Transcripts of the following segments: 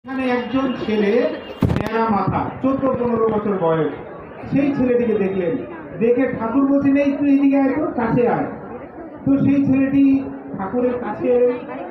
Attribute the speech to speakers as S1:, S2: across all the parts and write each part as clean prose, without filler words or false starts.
S1: এখানে একজন ছেলে ন্যাড়া মাথা 14-15 বছর বয়স, সেই ছেলেটিকে দেখলেন। দেখে ঠাকুর বলছেন, এই তুই এদিকে আয়, তো কাছে আয়। তো সেই ছেলেটি ঠাকুরের কাছে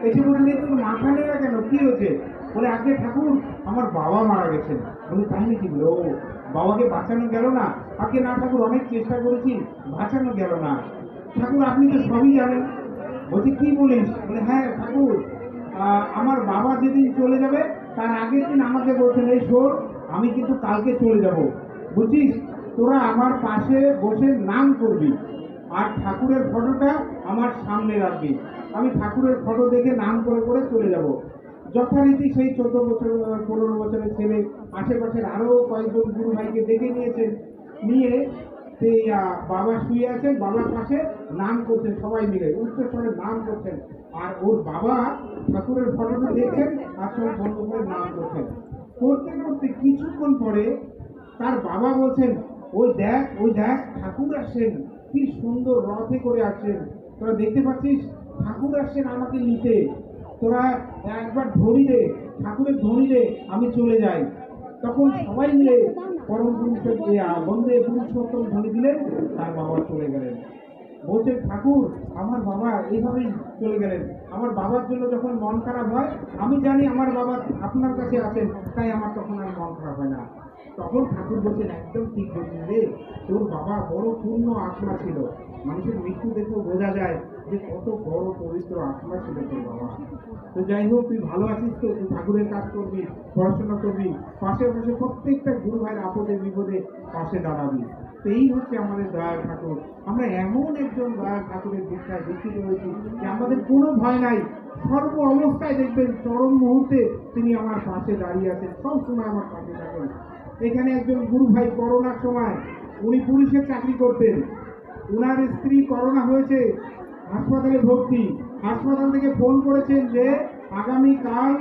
S1: এসে বললেন, তোর মাথা নেড়া কেন, কি হয়েছে? বলে, আগে ঠাকুর, আমার বাবা মারা গেছেন। বলে, তাই নাকি? বলে, ও, বাবাকে বাঁচানো গেল না? আগে না ঠাকুর, অনেক চেষ্টা করেছি, বাঁচানো গেল না। ঠাকুর, আপনি তো সবই জানেন। বলছে, কি বলিস? বলে, হ্যাঁ ঠাকুর, আমার বাবা যেদিন চলে যাবে তার আগের দিন আমাকে বলছেন, এই শোন, আমি কিন্তু কালকে চলে যাব, বুঝছিস? তোরা আমার পাশে বসে নাম করবি, আর ঠাকুরের ফটোটা আমার সামনে রাখবি। আমি ঠাকুরের ফটো দেখে নাম করে করে চলে যাব। যথারীতি সেই 14 বছর 15 বছরের ছেলে আশেপাশের আরো কয়েকজন গুরু ভাইকে ডেকে নিয়েছেন। নিয়ে সেই বাবা শুয়ে আছেন, বাবার পাশে নাম করছেন, সবাই মিলে উচ্চস্বরে নাম করছেন। আর ওর বাবা ঠাকুরের ফটোটা দেখছেন আর সব বন্ধ করে নাম করছেন। করতে করতে কিছুক্ষণ পরে তার বাবা বলছেন, ওই দেখ, ওই দেখ, ঠাকুর আসছেন, কি সুন্দর রথে করে আসছেন, তোরা দেখতে পাচ্ছিস? ঠাকুর আসছেন আমাকে নিতে, তোরা একবার ধরি দে, ঠাকুরের ধরি দে, আমি চলে যাই। তখন সবাই মিলে পরম পুরুষের বন্দে পুরুষোত্তম ধ্বনি দিলেন, তার বাবা চলে গেলেন। বলছে, ঠাকুর, আমার বাবা এইভাবেই চলে গেলেন। আমার বাবার জন্য যখন মন খারাপ হয়, আমি জানি আমার বাবা আপনার কাছে আছেন, তাই আমার তখন আর মন খারাপ হয় না। তখন ঠাকুর বলছেন, একদম ঠিক বলছেন রে, তোর বাবা বড় পূর্ণ আত্মা ছিল। মানুষের মৃত্যু দেখেও বোঝা যায় যে কত বড় পবিত্র আত্মা ছিল তোর বাবা। তো যাই হোক, তুই ভালো আছিস তো? তুই ঠাকুরের কাজ করবি, পড়াশোনা করবি, পাশে পাশে প্রত্যেকটা গুরু ভাইয়ের আপদে বিপদে পাশে দাঁড়াবি। তো এই হচ্ছে আমাদের দয়াল ঠাকুর। আমরা এমন একজন দয়াল ঠাকুরের দীক্ষায় দীক্ষিত হয়েছি যে আমাদের কোনো ভয় নাই। সর্ব অবস্থায় দেখবেন, চরম মুহূর্তে তিনি আমার পাশে দাঁড়িয়ে আছেন, সব সময় আমার পাশে থাকেন। এখানে একজন গুরু ভাই করোনার সময়, উনি পুলিশের চাকরি করতেন। উনার স্ত্রী করোনা হয়েছে, হাসপাতালে ভর্তি। হাসপাতাল থেকে ফোন করেছেন যে আগামীকাল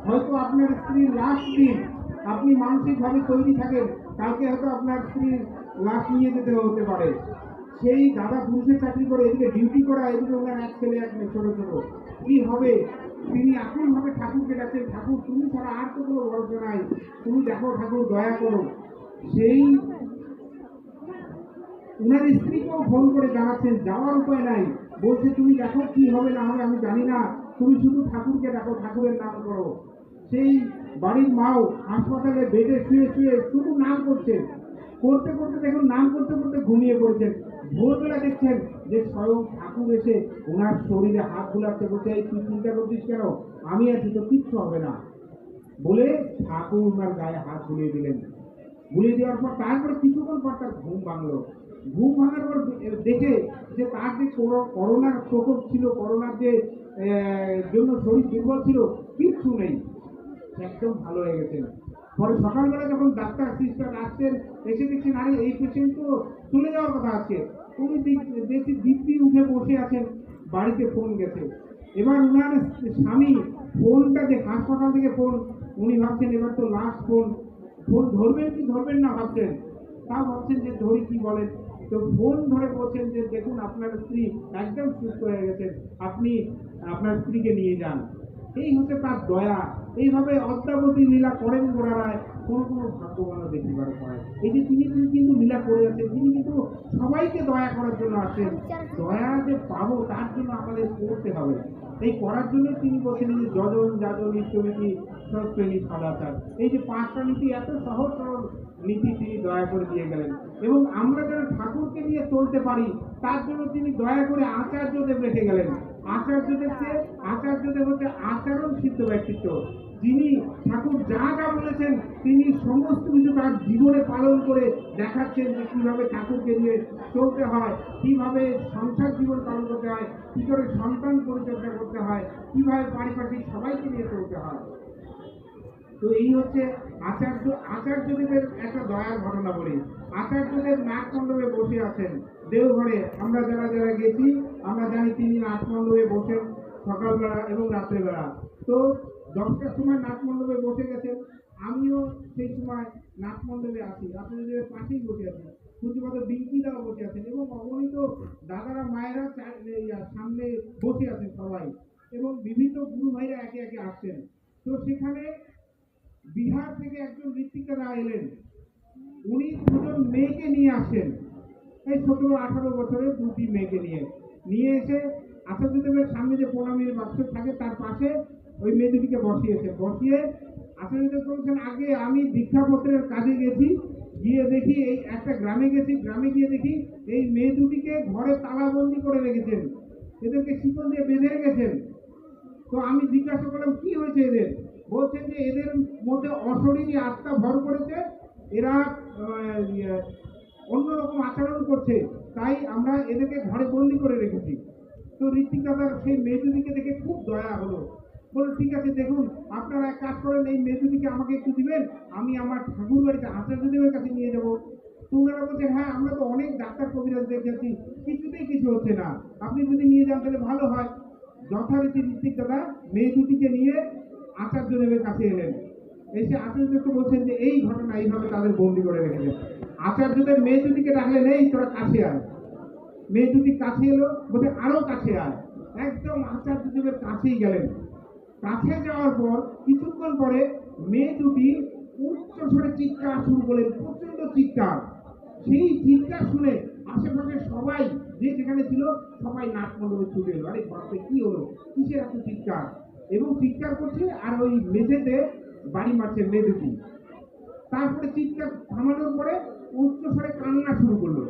S1: হয়তো আপনার স্ত্রীর লাস্ট দিন, আপনি মানসিকভাবে তৈরি থাকেন, কালকে হয়তো আপনার স্ত্রীর লাশ নিয়ে যেতে হতে পারে। সেই দাদা পুলিশের চাকরি করে, এদিকে ডিউটি করা, এদিকে ওনার এক ছেলে এক মেয়ে ছোট ছোট, কি হবে? তিনি এখন ভাবে ঠাকুরকে ডাকছেন, ঠাকুর তুমি ছাড়া আর তো কোনো ভরসা নাই, তুমি দেখো ঠাকুর, দয়া করো। সেই উনার স্ত্রীকেও ফোন করে জানাচ্ছেন, যাওয়ার উপায় নাই। বলছে, তুমি দেখো কি হবে না হবে আমি জানি না, তুমি শুধু ঠাকুরকে ডাকো, ঠাকুরের নাম করো। সেই বাড়ির মাও হাসপাতালে বেডে শুয়ে শুয়ে শুধু নাম করছেন। করতে করতে দেখুন, নাম করতে করতে ঘুমিয়ে পড়েছেন। ভোরবেলা দেখছেন যে স্বয়ং ঠাকুর এসে ওনার শরীরে হাত বুলাচ্ছে, বলছে, এই তুই চিন্তা করছিস কেন, আমি আছি তো, কিচ্ছু হবে না। বলে ঠাকুর ওনার গায়ে হাত বুলিয়ে দিলেন। বুলিয়ে দেওয়ার পর তারপরে কিছুক্ষণ পর তার ঘুম ভাঙলো। ঘুম ভাঙার পর দেখে যে তার যে করোনার প্রকোপ ছিল, করোনার যে জন্য শরীর দুর্বল ছিল, কিচ্ছু নেই, একদম ভালো হয়ে গেছেন। পরে সকালবেলা যখন ডাক্তার সিস্টার আসছেন, এসে দেখছেন, আরে এই পেশেন্ট তো চলে যাওয়ার কথা আছে। উনি দেখছি দিব্যি উঠে বসে আছেন, বাড়িতে ফোন গেছে। এবার উনার স্বামী ফোনটা, যে হাসপাতাল থেকে ফোন, উনি ভাবছেন এবার তো লাস্ট ফোন, ফোন ধরবেন কি ধরবেন না ভাবছেন। তাও ভাবছেন যে ধরি, কি বলেন। তো ফোন ধরে বলছেন যে, দেখুন আপনার স্ত্রী একদম সুস্থ হয়ে গেছেন, আপনি আপনার স্ত্রীকে নিয়ে যান। এই হচ্ছে তার দয়া। এইভাবে অদ্যাবধি লীলা করেন গোড়ারায়, কোন কোন ভাগ্যবানও দেখিবার পায়। এই যে তিনি কিন্তু লীলা করে যাচ্ছেন, তিনি কিন্তু সবাইকে দয়া করার জন্য আসেন। দয়া যে পাবো তার জন্য আমাদের করতে হবে। এই করার জন্য তিনি বলছেন যে যজন যাজন ইষ্টনীতি সৎপ্রেমী সদাচার, এই যে 5টা নীতি, এত সহজ সরল নীতি তিনি দয়া করে দিয়ে গেলেন। এবং আমরা যেন ঠাকুরকে নিয়ে চলতে পারি, তার জন্য তিনি দয়া করে আচার্যদেব রেখে গেলেন। আচার্যদেব হচ্ছে আচরণ সিদ্ধ ব্যক্তিত্ব, যিনি ঠাকুর যা যা বলেছেন তিনি সমস্ত কিছু তার জীবনে পালন করে দেখাচ্ছেন, যে কিভাবে ঠাকুরকে নিয়ে চলতে হয়, কিভাবে সংসার জীবন পালন করতে হয়, কি করে সন্তান পরিচর্যা করতে হয়, কিভাবে পারিপার্শ্বিক সবাইকে নিয়ে চলতে হয়। তো এই হচ্ছে আচার্যদেবের একটা দয়ার ঘটনা বলি। আচার্যদেব নাট মণ্ডপে বসে আছেন দেওঘরে। আমরা যারা যারা গেছি আমরা জানি তিনি নাট মণ্ডপে বসেন সকালবেলা এবং রাত্রেবেলা। তো 10টার সময় নাট মণ্ডপে বসে গেছেন, আমিও সেই সময় নাট মণ্ডপে আছি, আপনাদের পাশেই বসে আছি। সূর্যপদ বিঙ্কি দাও বসে আছেন এবং অগণিত দাদারা মায়েরা সামনে বসে আছেন সবাই, এবং বিভিন্ন গুরু ভাইরা একে একে আসছেন। তো সেখানে থেকে একজন ঋত্বিকারা এলেন, উনি দুজন মেয়েকে নিয়ে আসেন, এই 17-18 বছরের দুটি মেয়েকে নিয়ে এসে আচার্যদেবের সামনে যে প্রণামীর বাক্স থাকে তার পাশে ওই মেয়ে দুটিকে বসিয়ে আচার্যদেব বলছেন, আগে আমি দীক্ষাপত্রের কাজে গেছি, গিয়ে দেখি এই একটা গ্রামে গেছি, গ্রামে গিয়ে দেখি এই মেয়ে দুটিকে ঘরে তালাবন্দি করে রেখেছেন, এদেরকে শিকল দিয়ে বেঁধে রেখেছেন। তো আমি জিজ্ঞাসা করলাম কি হয়েছে এদের, বলছেন যে এদের মধ্যে অশরীরী আত্মা ভর করেছে, এরা অন্যরকম আচরণ করছে, তাই আমরা এদেরকে ঘরে বন্দি করে রেখেছি। তো ঋত্বিক দাদার সেই মেয়ে দুটিকে দেখে খুব দয়া হলো, বললো ঠিক আছে, দেখুন আপনারা এক কাজ করেন, এই মেয়ে দুটিকে আমাকে একটু দিবেন, আমি আমার ঠাকুর বাড়িতে আচার্যদেবের কাছে নিয়ে যাবো। তো ওনারা বলছেন, হ্যাঁ আমরা তো অনেক ডাক্তার কবিরাজ দেখেছি, কিছুতেই কিছু হচ্ছে না, আপনি যদি নিয়ে যান তাহলে ভালো হয়। যথারীতি ঋত্বিক দাদা মেয়ে দুটিকে নিয়ে আচার্যদেবের কাছে এলেন, এসে আচার্যদেবকে বলছেন যে এই ঘটনা এইভাবে তাদের বন্দি করে রেখেছে। আচার্যদেব মেয়ে দুটিকে ডাকলেন, এই তোরা কাছে আয়। মেয়ে দুটি কাছে এলো, বলতে আরো কাছে আয়, একদম আচার্যদেবের কাছেই গেলেন। কাছে যাওয়ার পর কিছুক্ষণ পরে মেয়ে দুটি উচ্চ স্বরে চিৎকার শুরু করলেন, প্রচন্ড চিৎকার। সেই চিৎকার শুনে আশেপাশে সবাই যে যেখানে ছিল সবাই নাক মণ্ডপে ছুটে এলো, আরে বাপরে কি হলো, কিসের এত চিৎকার, এবং চিৎকার করছে আর ওই মেঝেতে বাড়ি মারছে মেয়ে দুটি। তারপরে চিৎকার থামানোর পরে উচ্চ স্বরে কান্না শুরু করলো,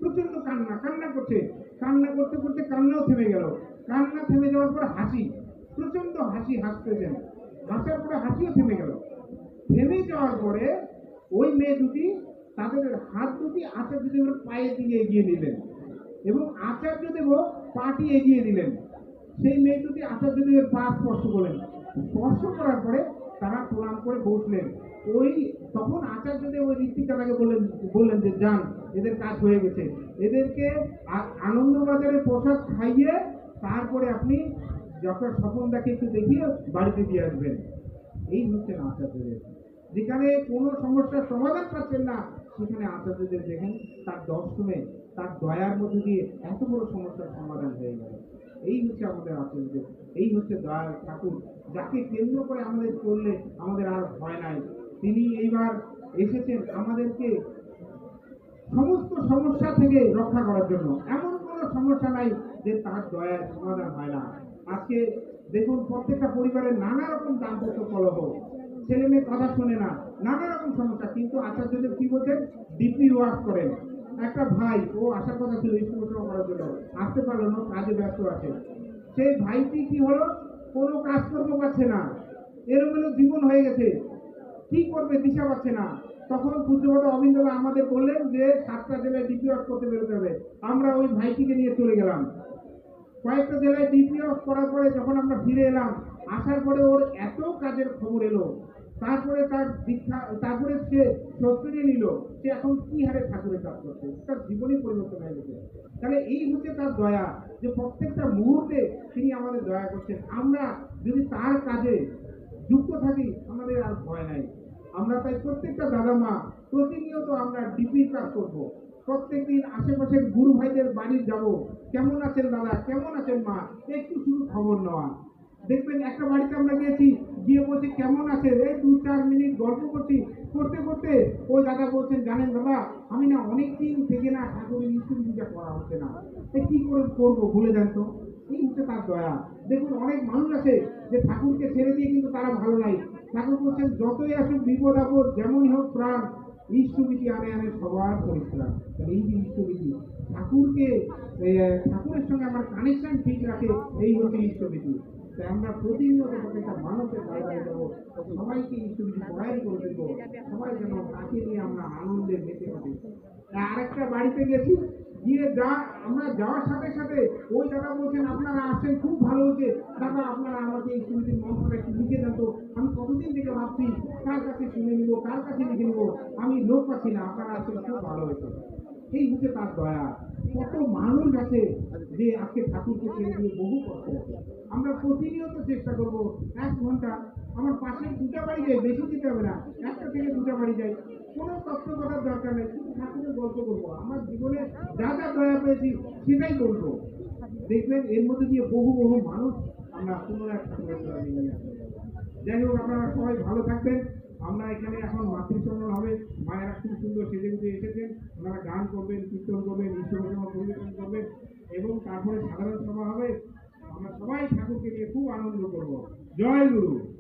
S1: প্রচন্ড কান্না করছে, কান্না করতে করতে কান্নাও থেমে গেল। কান্না থেমে যাওয়ার পর হাসি, প্রচন্ড হাসি হাসতেছেন, হাসার পরে হাসিও থেমে গেল। থেমে যাওয়ার পরে ওই মেয়ে দুটি তাদের হাত দুটি আচার্যদেবের পায়ের দিকে এগিয়ে নিলেন এবং আচার্যদেবও পাটি এগিয়ে দিলেন। সেই মেয়ে দুটি আচার্যদেবের পা স্পর্শ করলেন, স্পর্শ করার পরে তারা প্রণাম করে বসলেন। ওই তখন আচার্যদেব ওই ঋত্বিক দাদাকে বললেন যে যান, এদের কাজ হয়ে গেছে, এদেরকে আনন্দবাজারে প্রসাদ খাইয়ে তারপরে আপনি ডক্টর স্বপনদাকে একটু দেখিয়ে বাড়িতে দিয়ে আসবেন। এই হচ্ছে আচার্যদেব, যেখানে কোনো সমস্যার সমাধান পাচ্ছেন না সেখানে আচার্যদেব দেখেন তার দর্শনে, তার দয়ার মধ্যে দিয়ে এত বড় সমস্যার সমাধান হয়ে গেল। এই হচ্ছে আমাদের আচার্যদেব, এই হচ্ছে দয়ার ঠাকুর, যাকে কেন্দ্র করে আমাদের চললে আমাদের আর ভয় নাই। তিনি এইবার এসেছেন আমাদেরকে সমস্ত সমস্যা থেকে রক্ষা করার জন্য। এমন কোনো সমস্যা নাই যে তার দয়ার সমাধান হয় না। আজকে দেখুন প্রত্যেকটা পরিবারের নানা রকম দাম্পত্য কলহ, ছেলে মেয়ে কথা শোনে না, নানা রকম সমস্যা, কিন্তু আচার্যদেব কি বলছেন, ডিপি ওয়ার্ক করেন। একটা ভাই, ও আসার কথা ছিল স্কুল করার জন্য, আসতে পারলো না, কাজে ব্যস্ত আছে। সেই ভাইটি কি হলো, কোনো কাজ করতে পারছে না, এলোমেলো জীবন হয়ে গেছে, কি করবে দিশা পাচ্ছে না। তখন পূজ্যপাদ অবিন্দবা আমাদের বললেন যে 7টা জেলায় ডিপি ওয়ার্ক করতে বেরোতে হবে। আমরা ওই ভাইটিকে নিয়ে চলে গেলাম, কয়েকটা জেলায় ডিপি ওয়ার্ক করার পরে যখন আমরা ফিরে এলাম, আসার পরে ওর এত কাজের খবর এলো, তারপরে তার দীক্ষা, তারপরে সে সত্যি নিল, সে এখন কি হারে ঠাকুরের কাজ করছে, তার জীবনই পরিবর্তন হয়ে গেছে। তাহলে এই হচ্ছে তার দয়া, যে প্রত্যেকটা মুহূর্তে তিনি আমাদের দয়া করছেন। আমরা যদি তার কাজে যুক্ত থাকি আমাদের আর ভয় নাই। আমরা তাই প্রত্যেকটা দাদা মা প্রতিনিয়ত আমরা ডিপির কাজ করবো, প্রত্যেকদিন আশেপাশের গুরু ভাইদের বাড়ি যাব, কেমন আছেন দাদা, কেমন আছেন মা, একটু শুধু খবর নেওয়া। দেখবেন একটা বাড়িতে আমরা গিয়েছি, গিয়ে বলছি কেমন আছে, এই 2-4 মিনিট গল্প করছি, করতে করতে ওই দাদা বলছেন, জানেন দাদা আমি না অনেক দিন থেকে না ঠাকুরের ইস্যুটা করা হচ্ছে না, কি করে করবো, ভুলে যান তো। এই হচ্ছে তার দয়া। দেখুন অনেক মানুষ আছে যে ঠাকুরকে ছেড়ে দিয়ে কিন্তু তারা ভালো নাই। ঠাকুর বলছেন যতই আসুক বিপদ আপদ, যেমনই হোক প্রাণ, ইষ্টবিধি আনে আনে সবার পরিত্রাণ। এই যে ইষ্টবিধি, ঠাকুরকে ঠাকুরের সঙ্গে আমার কানেকশন ঠিক রাখে, এই হচ্ছে ইষ্টবিধি। তাই আমরা প্রতিনিয়ত প্রত্যেকটা মানুষের বাইরে দেবো, সবাইকে ইষ্টবিধি পড়াই করে দেবো, সবাই যেন তাকে নিয়ে আমরা আনন্দে মেতে থাকি। আরেকটা বাড়িতে গেছি, গিয়ে আমরা যাওয়ার সাথে সাথে ওই দাদা বলছেন আপনারা আসেন, খুব ভালো হয়েছে দাদা, আপনারা আমাকে এই সমিতির মন্ত্রটা একটু লিখে দেন তো, আমি কতদিন থেকে ভাবছি কার কাছে শুনে নিব, কার কাছে লিখে নিব, আমি লোক পাচ্ছি না, আপনারা আসলে খুব ভালো হয়েছে। এই হচ্ছে তার দয়া। কত মানুষ আছে যে আজকে ঠাকুরকে ছেড়ে দিয়ে বহু কষ্ট আছে। আমরা প্রতিনিয়ত চেষ্টা করব 1 ঘন্টা আমার পাশে 2টা বাড়ি যাই, বেশি যেতে হবে না, 1টা থেকে 2টা বাড়ি যাই, কোনো তত্ত্ব করার দরকার নেই, শুধু ঠাকুরের গল্প করবো, আমার জীবনে যা যা দয়া পেয়েছি সেটাই বলবো। দেখবেন এর মধ্যে দিয়ে বহু বহু মানুষ আমরা পুনরায় ঠাকুরের দয়া নিয়ে আসবো। যাই হোক, আপনারা সবাই ভালো থাকবেন, আমরা এখানে এখন মাতৃসম্মান হবে, মায়েরা খুব সুন্দর সেজে গুজে এসেছেন, ওনারা গান করবেন, কীর্তন করবেন, ঈশ্বরসভা পরিবেশন করবেন এবং তারপরে সাধারণ সভা হবে। আমরা সবাই ঠাকুরকে নিয়ে খুব আনন্দ করব। জয় গুরু।